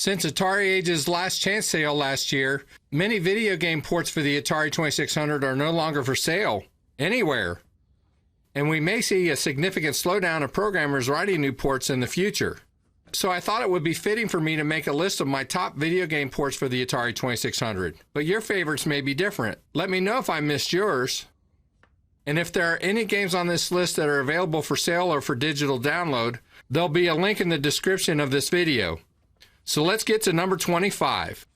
Since Atari Age's last chance sale last year, many video game ports for the Atari 2600 are no longer for sale anywhere. And we may see a significant slowdown of programmers writing new ports in the future. So I thought it would be fitting for me to make a list of my top video game ports for the Atari 2600. But your favorites may be different. Let me know if I missed yours. And if there are any games on this list that are available for sale or for digital download, there'll be a link in the description of this video. So let's get to number 25.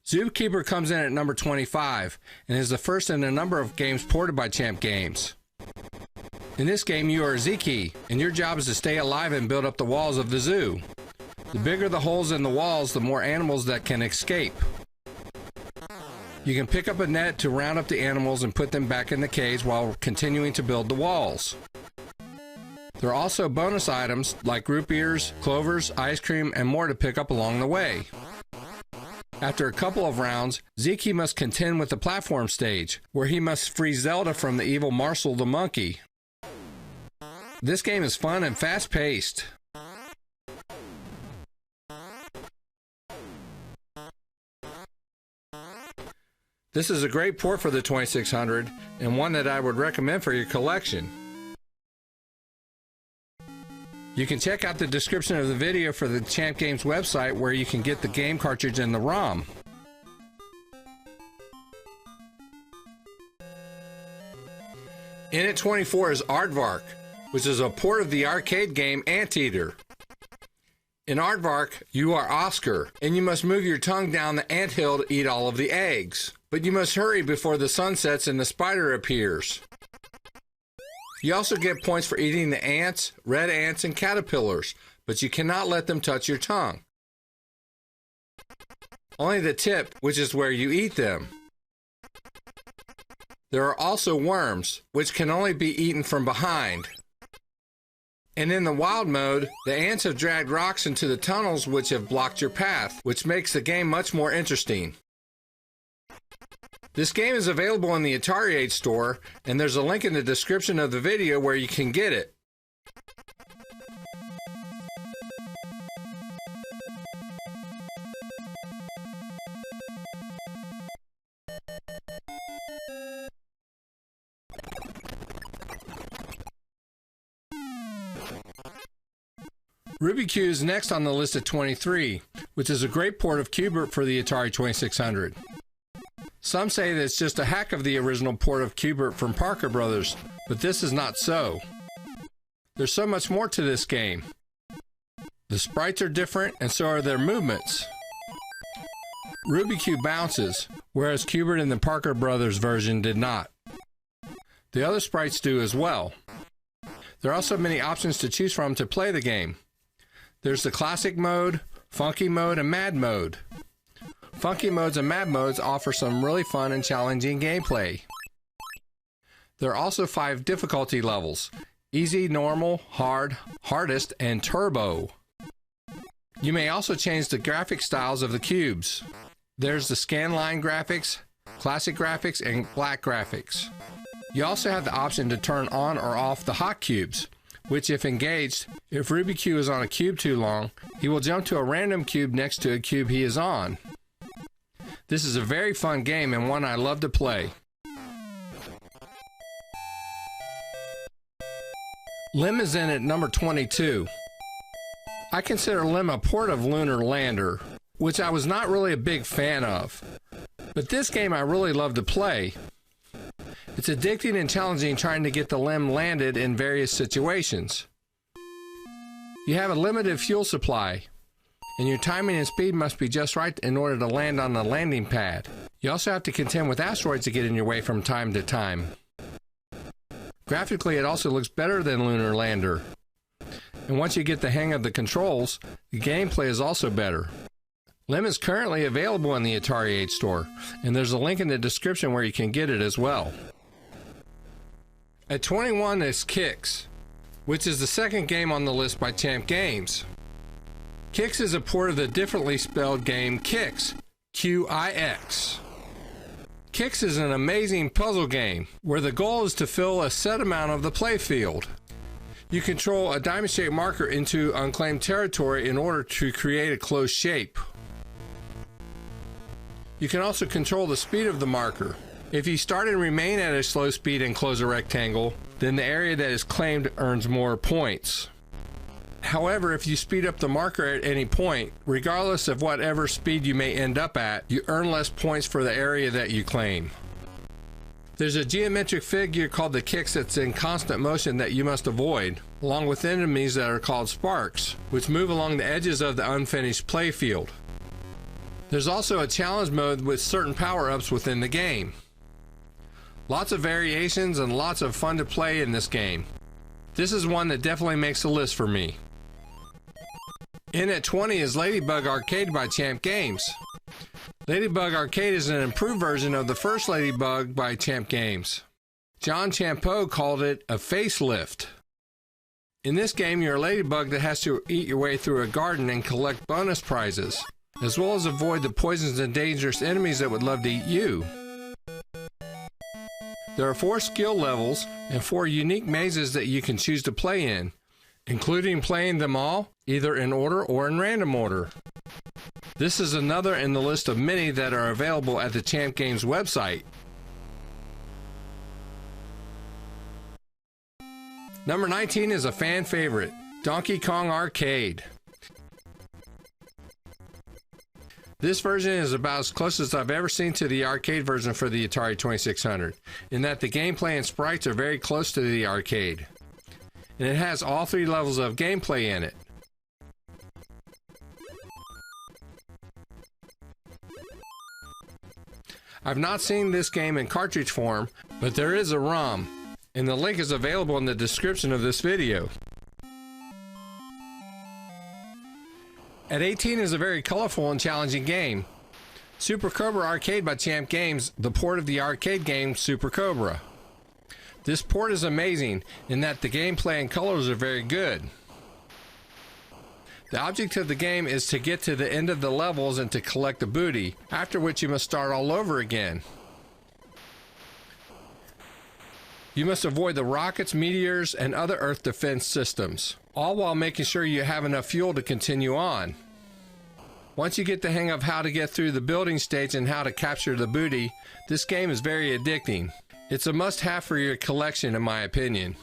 Zookeeper comes in at number 25 and is the first in a number of games ported by Champ Games. In this game, you are a Zookeeper, and your job is to stay alive and build up the walls of the zoo. The bigger the holes in the walls, the more animals that can escape. You can pick up a net to round up the animals and put them back in the cage while continuing to build the walls. There are also bonus items like root beers, clovers, ice cream, and more to pick up along the way. After a couple of rounds, Zeke must contend with the platform stage, where he must free Zelda from the evil Marshall the monkey. This game is fun and fast-paced. This is a great port for the 2600 and one that I would recommend for your collection. You can check out the description of the video for the Champ Games website where you can get the game cartridge and the ROM. In at 24 is Aardvark, which is a port of the arcade game Anteater. In Aardvark, you are Oscar, and you must move your tongue down the anthill to eat all of the eggs. But you must hurry before the sun sets and the spider appears. You also get points for eating the ants, red ants, and caterpillars, but you cannot let them touch your tongue. Only the tip, which is where you eat them. There are also worms, which can only be eaten from behind. And in the wild mode, the ants have dragged rocks into the tunnels which have blocked your path, which makes the game much more interesting. This game is available in the Atari Age store, and there's a link in the description of the video where you can get it. Ruby Q is next on the list at 23, which is a great port of Cubert for the Atari 2600. Some say that it's just a hack of the original port of Cubert from Parker Brothers, but this is not so. There's so much more to this game. The sprites are different, and so are their movements. Ruby Q bounces, whereas Cubert in the Parker Brothers version did not. The other sprites do as well. There are also many options to choose from to play the game. There's the Classic mode, Funky mode, and Mad mode. Funky modes and Mad modes offer some really fun and challenging gameplay. There are also 5 difficulty levels: Easy, Normal, Hard, Hardest, and Turbo. You may also change the graphic styles of the cubes. There's the scanline graphics, classic graphics, and black graphics. You also have the option to turn on or off the hot cubes, which, if engaged, if Ruby Q is on a cube too long, he will jump to a random cube next to a cube he is on. This is a very fun game and one I love to play. Lim is in at number 22. I consider Lim a port of Lunar Lander, which I was not really a big fan of. But this game I really love to play. It's addicting and challenging trying to get the Lim landed in various situations. You have a limited fuel supply, and your timing and speed must be just right in order to land on the landing pad. You also have to contend with asteroids to get in your way from time to time. Graphically, it also looks better than Lunar Lander. And once you get the hang of the controls, the gameplay is also better. Lim is currently available in the Atari Age store, and there's a link in the description where you can get it as well. At 21 is Kix, which is the second game on the list by Champ Games. Kix is a port of the differently spelled game Qix, Q-I-X. Kix is an amazing puzzle game where the goal is to fill a set amount of the playfield. You control a diamond-shaped marker into unclaimed territory in order to create a closed shape. You can also control the speed of the marker. If you start and remain at a slow speed and close a rectangle, then the area that is claimed earns more points. However, if you speed up the marker at any point, regardless of whatever speed you may end up at, you earn less points for the area that you claim. There's a geometric figure called the kicks that's in constant motion that you must avoid, along with enemies that are called sparks, which move along the edges of the unfinished playfield. There's also a challenge mode with certain power-ups within the game. Lots of variations and lots of fun to play in this game. This is one that definitely makes the list for me. In at 20 is Ladybug Arcade by Champ Games. Ladybug Arcade is an improved version of the first Ladybug by Champ Games. John Champeau called it a facelift. In this game, you're a ladybug that has to eat your way through a garden and collect bonus prizes, as well as avoid the poisons and dangerous enemies that would love to eat you. There are 4 skill levels and 4 unique mazes that you can choose to play in, including playing them all either in order or in random order. This is another in the list of many that are available at the Champ Games website. Number 19 is a fan favorite, Donkey Kong Arcade. This version is about as close as I've ever seen to the arcade version for the Atari 2600, in that the gameplay and sprites are very close to the arcade. And it has all 3 levels of gameplay in it. I've not seen this game in cartridge form, but there is a ROM, and the link is available in the description of this video. At 18 is a very colorful and challenging game. Super Cobra Arcade by Champ Games, the port of the arcade game Super Cobra. This port is amazing in that the gameplay and colors are very good. The object of the game is to get to the end of the levels and to collect the booty, after which you must start all over again. You must avoid the rockets, meteors, and other Earth defense systems, all while making sure you have enough fuel to continue on. Once you get the hang of how to get through the building stage and how to capture the booty, this game is very addicting. It's a must-have for your collection, in my opinion.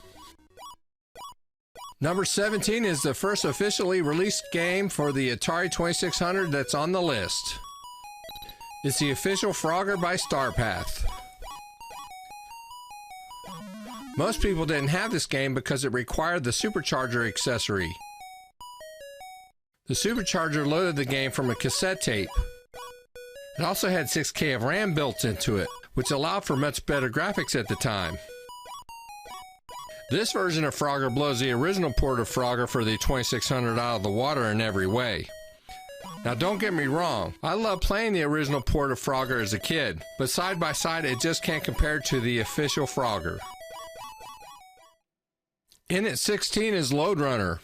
Number 17 is the first officially released game for the Atari 2600 that's on the list. It's the official Frogger by Starpath. Most people didn't have this game because it required the supercharger accessory. The supercharger loaded the game from a cassette tape. It also had 6K of RAM built into it, which allowed for much better graphics at the time. This version of Frogger blows the original port of Frogger for the 2600 out of the water in every way. Now don't get me wrong, I love playing the original port of Frogger as a kid, but side by side it just can't compare to the official Frogger. In at 16 is Lode Runner.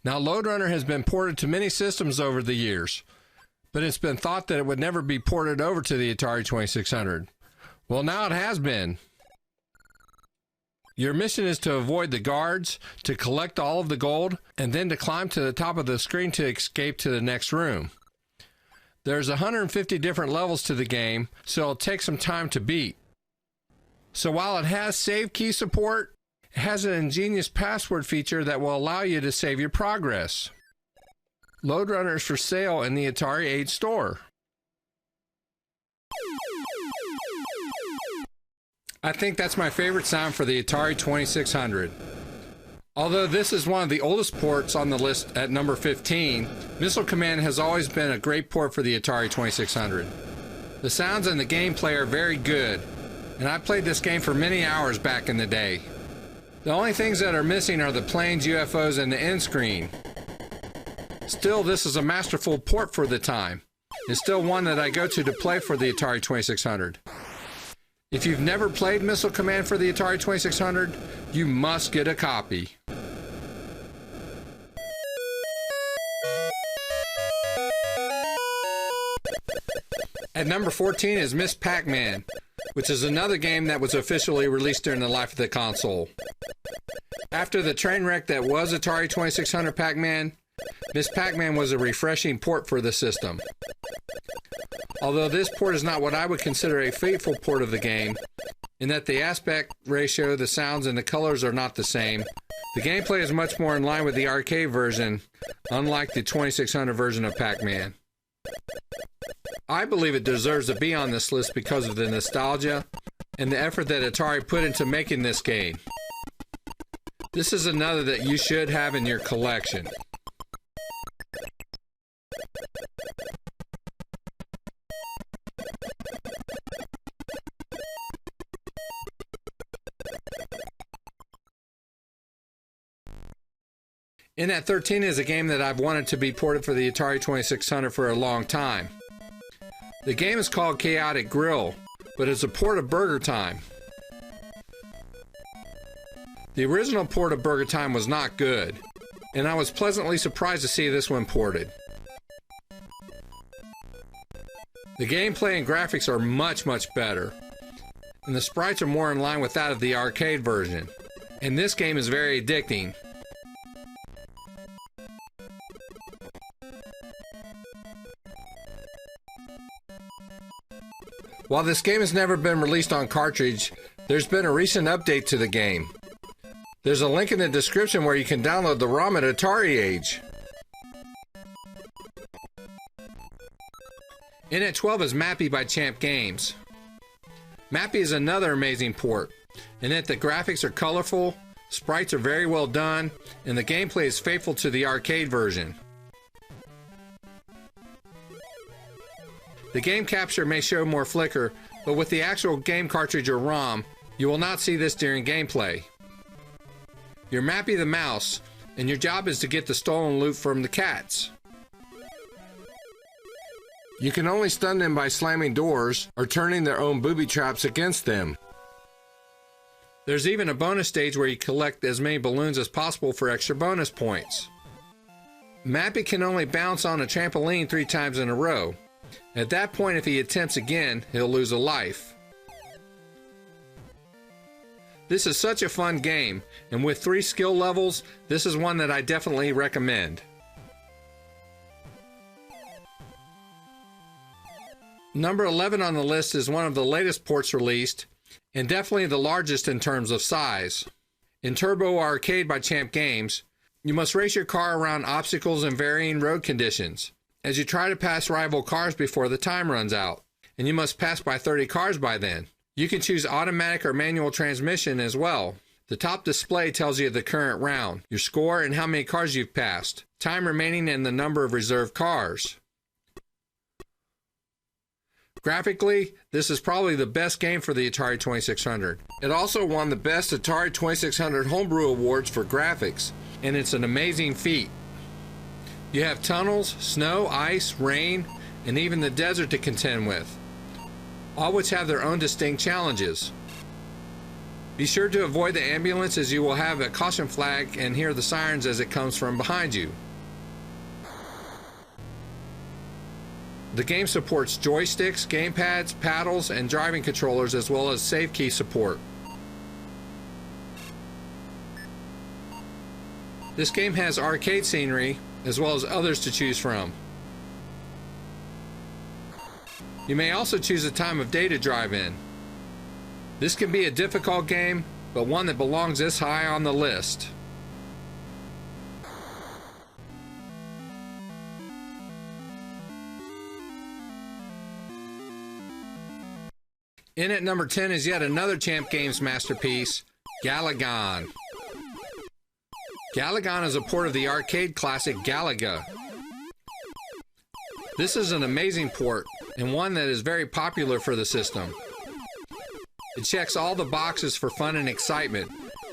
Now Lode Runner has been ported to many systems over the years, but it's been thought that it would never be ported over to the Atari 2600. Well, now it has been. Your mission is to avoid the guards, to collect all of the gold, and then to climb to the top of the screen to escape to the next room. There's 150 different levels to the game, so it'll take some time to beat. So while it has save key support, it has an ingenious password feature that will allow you to save your progress. Lode Runner is for sale in the Atari Age store. I think that's my favorite sound for the Atari 2600. Although this is one of the oldest ports on the list at number 15, Missile Command has always been a great port for the Atari 2600. The sounds and the gameplay are very good, and I played this game for many hours back in the day. The only things that are missing are the planes, UFOs, and the end screen. Still, this is a masterful port for the time. It's still one that I go to play for the Atari 2600. If you've never played Missile Command for the Atari 2600, you must get a copy. At number 14 is Miss Pac-Man, which is another game that was officially released during the life of the console. After the train wreck that was Atari 2600 PacMan, Miss Pac-Man was a refreshing port for the system. Although this port is not what I would consider a faithful port of the game, in that the aspect ratio, the sounds, and the colors are not the same, the gameplay is much more in line with the arcade version, unlike the 2600 version of Pac-Man. I believe it deserves to be on this list because of the nostalgia and the effort that Atari put into making this game. This is another that you should have in your collection. In at 13 is a game that I've wanted to be ported for the Atari 2600 for a long time. The game is called Chaotic Grill, but it's a port of Burger Time. The original port of Burger Time was not good, and I was pleasantly surprised to see this one ported. The gameplay and graphics are much better, and the sprites are more in line with that of the arcade version, and this game is very addicting. While this game has never been released on cartridge, there's been a recent update to the game. There's a link in the description where you can download the ROM at Atari Age. In at 12 is Mappy by Champ Games. Mappy is another amazing port, in that the graphics are colorful, sprites are very well done, and the gameplay is faithful to the arcade version. The game capture may show more flicker, but with the actual game cartridge or ROM, you will not see this during gameplay. You're Mappy the mouse, and your job is to get the stolen loot from the cats. You can only stun them by slamming doors or turning their own booby traps against them. There's even a bonus stage where you collect as many balloons as possible for extra bonus points. Mappy can only bounce on a trampoline 3 times in a row. At that point, if he attempts again, he'll lose a life. This is such a fun game, and with 3 skill levels, this is one that I definitely recommend. Number 11 on the list is one of the latest ports released, and definitely the largest in terms of size. In Turbo Arcade by Champ Games, you must race your car around obstacles and varying road conditions, as you try to pass rival cars before the time runs out, and you must pass by 30 cars by then. You can choose automatic or manual transmission as well. The top display tells you the current round, your score, and how many cars you've passed, time remaining, and the number of reserved cars. Graphically, this is probably the best game for the Atari 2600. It also won the Best Atari 2600 Homebrew Awards for graphics, and it's an amazing feat. You have tunnels, snow, ice, rain, and even the desert to contend with, all which have their own distinct challenges. Be sure to avoid the ambulance, as you will have a caution flag and hear the sirens as it comes from behind you. The game supports joysticks, gamepads, paddles, and driving controllers, as well as save key support. This game has arcade scenery, as well as others to choose from. You may also choose a time of day to drive in. This can be a difficult game, but one that belongs this high on the list. In at number 10 is yet another Champ Games masterpiece, Galaga. Galaga is a port of the arcade classic Galaga. This is an amazing port, and one that is very popular for the system. It checks all the boxes for fun and excitement,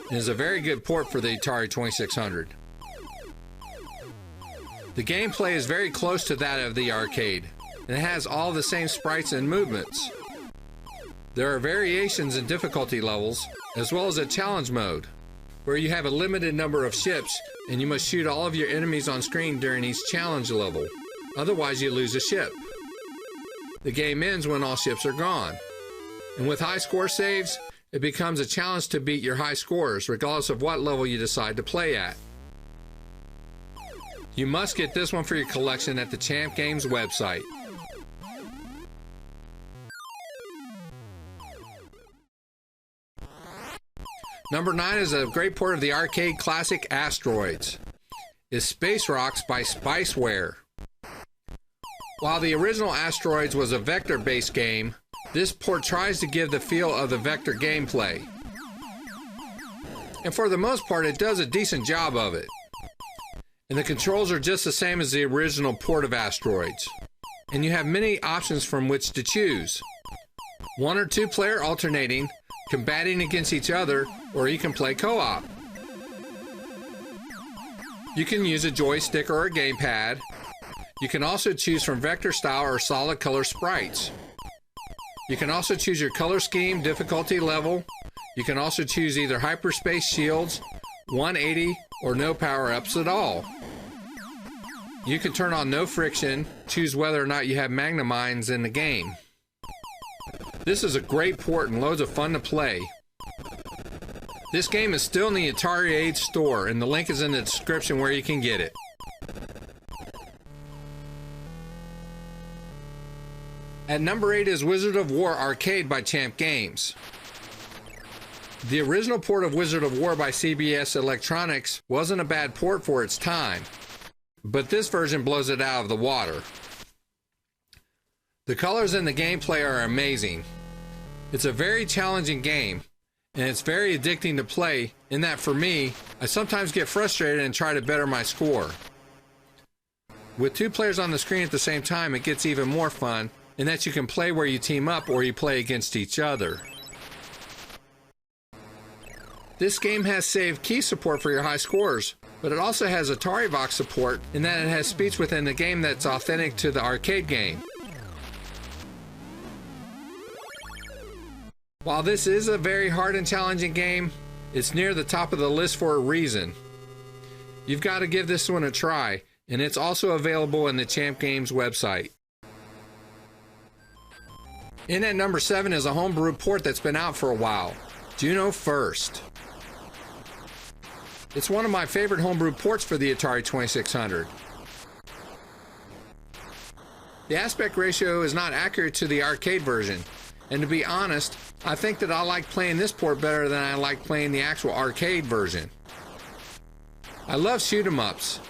and is a very good port for the Atari 2600. The gameplay is very close to that of the arcade, and it has all the same sprites and movements. There are variations in difficulty levels, as well as a challenge mode, where you have a limited number of ships and you must shoot all of your enemies on screen during each challenge level. Otherwise, you lose a ship. The game ends when all ships are gone. And with high score saves, it becomes a challenge to beat your high scores, regardless of what level you decide to play at. You must get this one for your collection at the Champ Games website. Number 9 is a great port of the arcade classic Asteroids. Is Space Rocks by Spiceware. While the original Asteroids was a vector-based game, this port tries to give the feel of the vector gameplay. And for the most part, it does a decent job of it. And the controls are just the same as the original port of Asteroids. And you have many options from which to choose. 1 or 2 player alternating, combating against each other, or you can play co-op. You can use a joystick or a gamepad. You can also choose from vector style or solid color sprites. You can also choose your color scheme, difficulty level. You can also choose either hyperspace shields, 180, or no power-ups at all. You can turn on no friction, choose whether or not you have magna mines in the game. This is a great port and loads of fun to play. This game is still in the Atari Age store, and the link is in the description where you can get it. At number 8 is Wizard of War Arcade by Champ Games. The original port of Wizard of War by CBS Electronics wasn't a bad port for its time, but this version blows it out of the water. The colors in the gameplay are amazing. It's a very challenging game, and it's very addicting to play, in that for me, I sometimes get frustrated and try to better my score. With 2 players on the screen at the same time, it gets even more fun, in that you can play where you team up or you play against each other. This game has saved key support for your high scores, but it also has Atari Vox support, in that it has speech within the game that's authentic to the arcade game. While this is a very hard and challenging game, it's near the top of the list for a reason. You've got to give this one a try, and it's also available in the Champ Games website. In at number 7 is a homebrew port that's been out for a while, Duno First. It's one of my favorite homebrew ports for the Atari 2600. The aspect ratio is not accurate to the arcade version, and to be honest, I think that I like playing this port better than I like playing the actual arcade version. I love shoot 'em ups,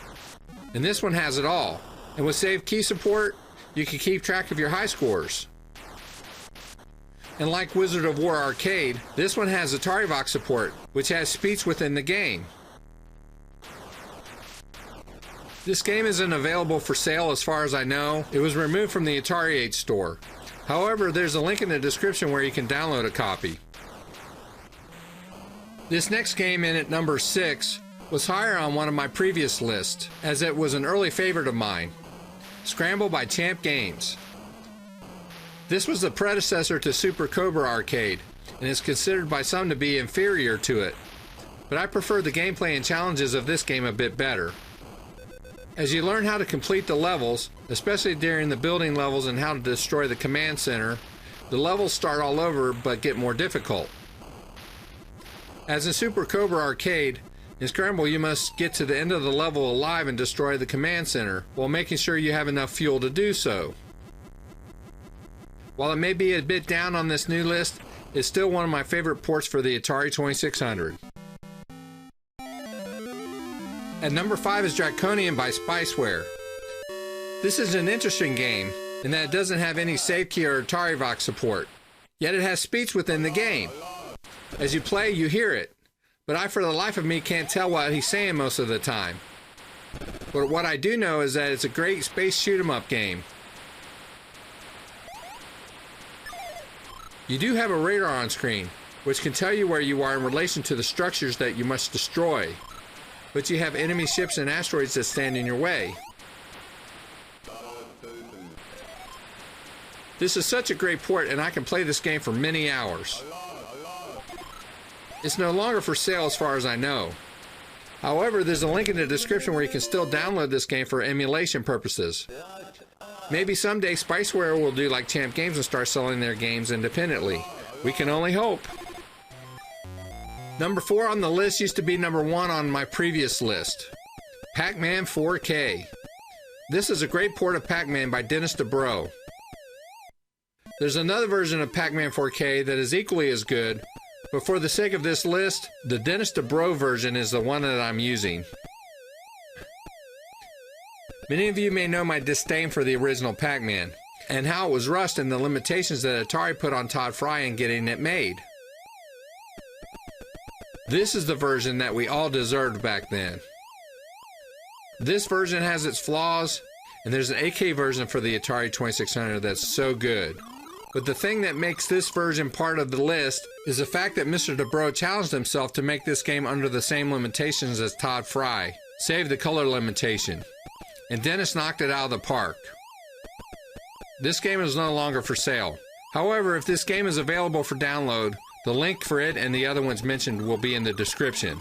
and this one has it all. And with saved key support, you can keep track of your high scores. And like Wizard of War Arcade, this one has Atari Vox support, which has speech within the game. This game isn't available for sale as far as I know. It was removed from the Atari Age store. However, there's a link in the description where you can download a copy. This next game, in at number 6, was higher on one of my previous lists, as it was an early favorite of mine. Scramble by Champ Games. This was the predecessor to Super Cobra Arcade, and is considered by some to be inferior to it, but I prefer the gameplay and challenges of this game a bit better. As you learn how to complete the levels, especially during the building levels and how to destroy the command center, the levels start all over but get more difficult. As in Super Cobra Arcade, in Scramble you must get to the end of the level alive and destroy the command center, while making sure you have enough fuel to do so. While it may be a bit down on this new list, it's still one of my favorite ports for the Atari 2600. At number 5 is Draconian by Spiceware. This is an interesting game, in that it doesn't have any save key or Atari Vox support, yet it has speech within the game. As you play, you hear it, but I for the life of me can't tell what he's saying most of the time. But what I do know is that it's a great space shoot 'em up game. You do have a radar on screen, which can tell you where you are in relation to the structures that you must destroy, but you have enemy ships and asteroids that stand in your way. This is such a great port, and I can play this game for many hours. It's no longer for sale as far as I know. However, there's a link in the description where you can still download this game for emulation purposes. Maybe someday Spiceware will do like Champ Games and start selling their games independently. We can only hope. Number 4 on the list used to be number 1 on my previous list. PacMan 4K. This is a great port of PacMan by Dennis DeBro. There's another version of PacMan 4K that is equally as good, but for the sake of this list, the Dennis DeBro version is the one that I'm using. Many of you may know my disdain for the original PacMan, and how it was rushed and the limitations that Atari put on Todd Fry in getting it made. This is the version that we all deserved back then. This version has its flaws, and there's an 8K version for the Atari 2600 that's so good. But the thing that makes this version part of the list is the fact that Mr. DeBro challenged himself to make this game under the same limitations as Todd Fry, save the color limitation. And Dennis knocked it out of the park. This game is no longer for sale. However, if this game is available for download, the link for it and the other ones mentioned will be in the description.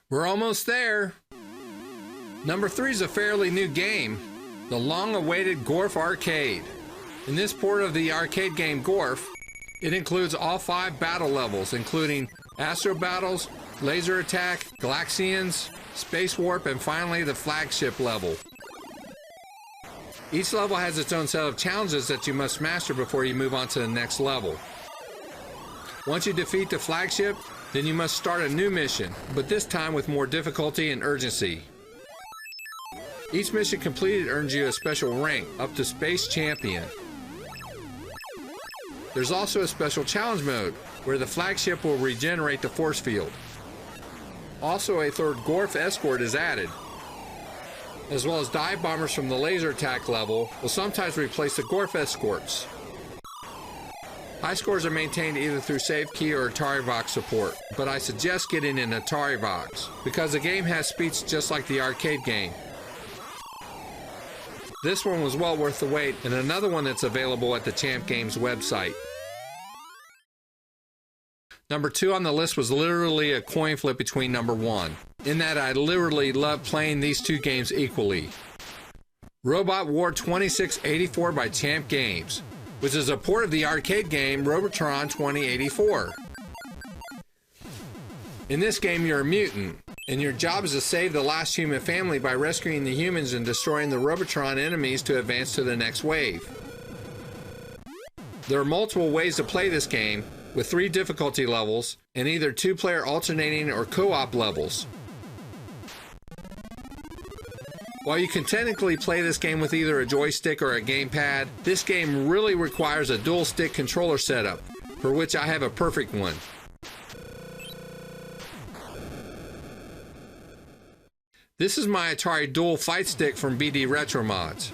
We're almost there. Number 3 is a fairly new game, the long-awaited Gorf Arcade. In this port of the arcade game Gorf, it includes all 5 battle levels, including Astro Battles, Laser Attack, Galaxians, Space Warp, and finally the flagship level. Each level has its own set of challenges that you must master before you move on to the next level. Once you defeat the flagship, then you must start a new mission, but this time with more difficulty and urgency. Each mission completed earns you a special rank, up to Space Champion. There's also a special challenge mode, where the flagship will regenerate the force field. Also, a third Gorf escort is added, as well as dive bombers from the laser attack level will sometimes replace the Gorf escorts. High scores are maintained either through save key or Atari Vox support, but I suggest getting an Atari Vox because the game has speech just like the arcade game. This one was well worth the wait, and another one that's available at the Champ Games website. Number 2 on the list was literally a coin flip between number 1, in that I literally love playing these two games equally. Robot War 2684 by Champ Games, which is a port of the arcade game Robotron 2084. In this game you're a mutant, and your job is to save the last human family by rescuing the humans and destroying the Robotron enemies to advance to the next wave. There are multiple ways to play this game, with 3 difficulty levels, and either 2-player alternating or co-op levels. While you can technically play this game with either a joystick or a gamepad, this game really requires a dual stick controller setup, for which I have a perfect one. This is my Atari Dual Fight Stick from BD Retro Mods.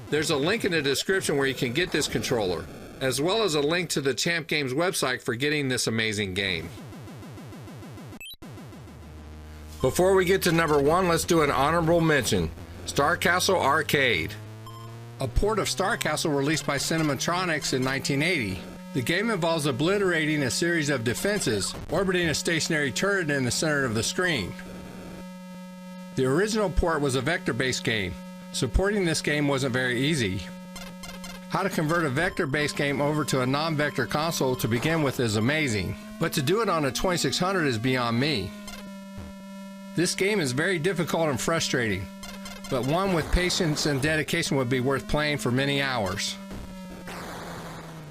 There's a link in the description where you can get this controller, as well as a link to the Champ Games website for getting this amazing game. Before we get to number 1, let's do an honorable mention. Star Castle Arcade. A port of Star Castle released by Cinematronics in 1980. The game involves obliterating a series of defenses, orbiting a stationary turret in the center of the screen. The original port was a vector-based game. Supporting this game wasn't very easy. How to convert a vector-based game over to a non-vector console to begin with is amazing, but to do it on a 2600 is beyond me. This game is very difficult and frustrating, but one with patience and dedication would be worth playing for many hours.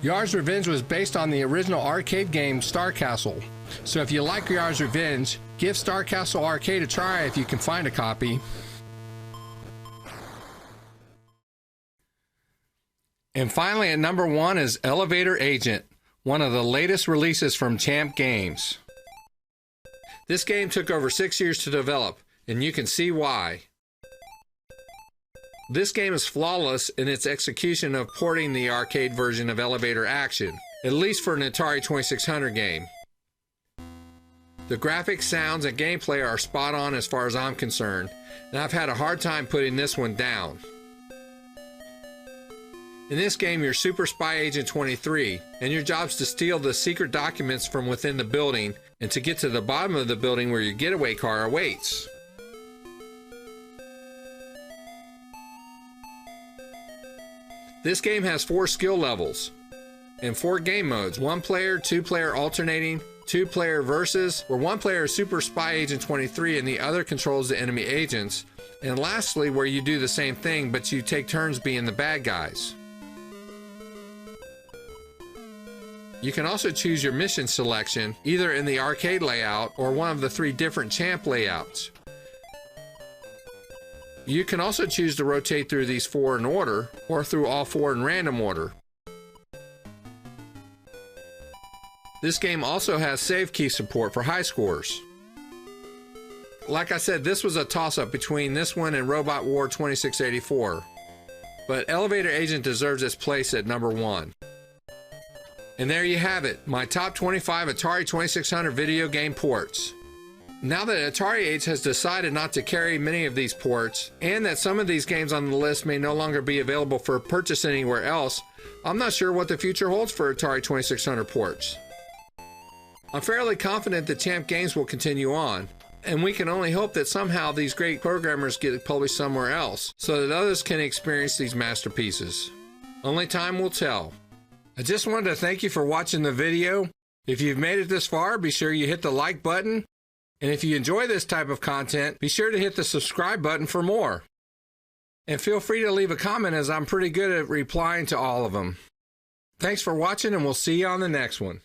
Yar's Revenge was based on the original arcade game Star Castle, so if you like Yar's Revenge, give Star Castle Arcade a try if you can find a copy. And finally at number 1 is Elevator Agent, one of the latest releases from Champ Games. This game took over 6 years to develop, and you can see why. This game is flawless in its execution of porting the arcade version of Elevator Action, at least for an Atari 2600 game. The graphics, sounds, and gameplay are spot on as far as I'm concerned, and I've had a hard time putting this one down. In this game, you're Super Spy Agent 23, and your job is to steal the secret documents from within the building and to get to the bottom of the building where your getaway car awaits. This game has 4 skill levels. in 4 game modes: 1-player, 2-player alternating, 2-player versus, where 1 player is Super Spy Agent 23 and the other controls the enemy agents, and lastly, where you do the same thing but you take turns being the bad guys. You can also choose your mission selection either in the arcade layout or one of the 3 different champ layouts. You can also choose to rotate through these 4 in order or through all 4 in random order. This game also has save key support for high scores. Like I said, this was a toss-up between this one and Robot War 2684, but Elevator Agent deserves its place at number 1. And there you have it, my top 25 Atari 2600 video game ports. Now that Atari Age has decided not to carry many of these ports, and that some of these games on the list may no longer be available for purchase anywhere else, I'm not sure what the future holds for Atari 2600 ports. I'm fairly confident that Champ Games will continue on, and we can only hope that somehow these great programmers get published somewhere else, so that others can experience these masterpieces. Only time will tell. I just wanted to thank you for watching the video. If you've made it this far, be sure you hit the like button. And if you enjoy this type of content, be sure to hit the subscribe button for more. And feel free to leave a comment, as I'm pretty good at replying to all of them. Thanks for watching, and we'll see you on the next one.